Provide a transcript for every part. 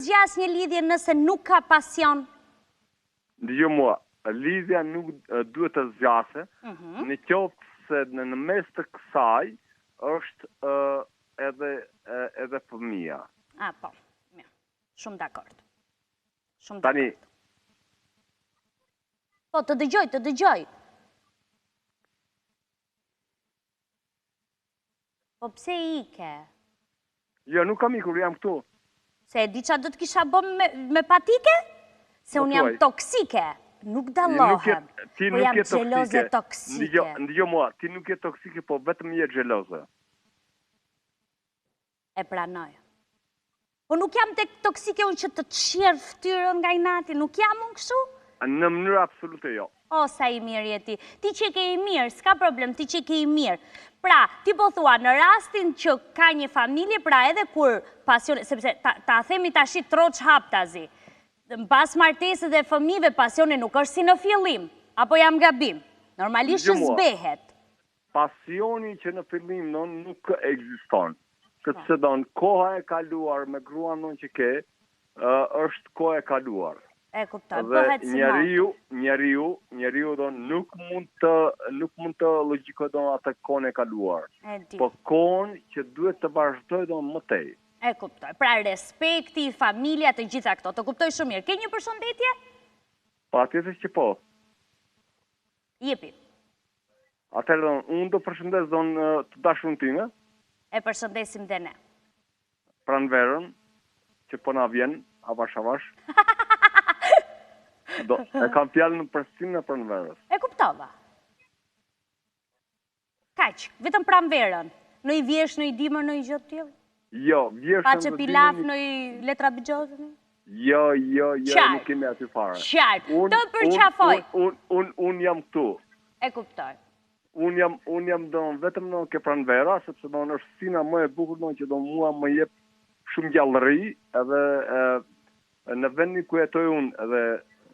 zgjas një lidhje nëse nuk ka pasion? Dëgjoj mua, lidhja nuk duhet të zgjase, në qoftë se në mes të kësaj është edhe fëmia. Po, mirë. Shumë dakord. Tani. Po, të dëgjoj. Po pse ike? Jo, nuk kam ikur, jam këtu. Se e di qa do të kisha bo me patike? Se unë jam toksike. Nuk dallohem. Po jam gjeloze toksike. Ndëgjo mua, ti nuk je toksike, po vetëm je gjeloze. E pranoj. Po nuk jam toksike unë që të të shjerë ftyrën nga i nati. Nuk jam unë kështu? Në mënyrë absolute jo. O, sa i mirë jeti. Ti që ke i mirë, s'ka problem, ti që ke i mirë. Pra, ti po thua, në rastin që ka një familje, pra edhe kur pasione, sepse ta themi ta shi troq haptazi, në pas martesë dhe fëmive pasione nuk është si në fillim, apo jam gabim, normalisht zbehet. Pasioni që në fillim nuk ekziston, këtë se donë, koha e kaluar me gruan non që ke, është koha e kaluar. E kuptoj, bëhet si njeriu do nuk mund të logjikoj do atë kohën e kaluar. Po kohën që duhet të vazhdoj do më tej. E kuptoj. Pra respekti, familja, të gjitha këto. Të kuptoj shumë mirë. Ke një përshëndetje? Patjetër që po. Jepi. Atëherë unë do përshëndes të dashurën time. E përshëndesim dhe ne. Pranverën që po na vjen avash. E kam fjallën në përstinë në pranverës. E kuptova. Kaq, vetëm pranverën. Në i vjesh, në i dimër, në i gjotë tjilë? Jo, vjesh pa që pilaf, në i letra bëgjotën? Jo, nuk kemi aty fare. Qartë, të përqafoj. Unë jam këtu. E kuptoj. Unë jam vetëm në ke pranvera, sepse është sina më e bukur që mua më jep shumë gjallëri, edhe në vendin ku jetoj unë, edhe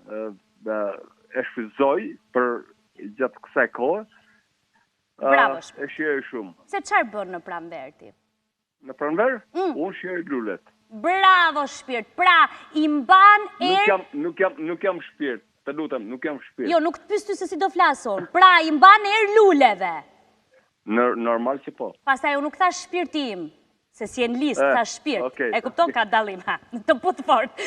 e shfrytëzoj për gjatë kësaj kohë. Bravo, e shijoj shumë. Se çfarë bën në pranverë ti? Në pranverë? Unë shijoj lulet. Bravo, shpirt. Pra, i mban Nuk jam shpirt. Të lutem, nuk jam shpirt. Jo, nuk të pyes ty se si do flason. Pra, i mban luleve. Normal që po. Pastaj unë nuk thash shpirti im, se si e në listë thash shpirt. E kupton ka dallim, ha. Të putë fort.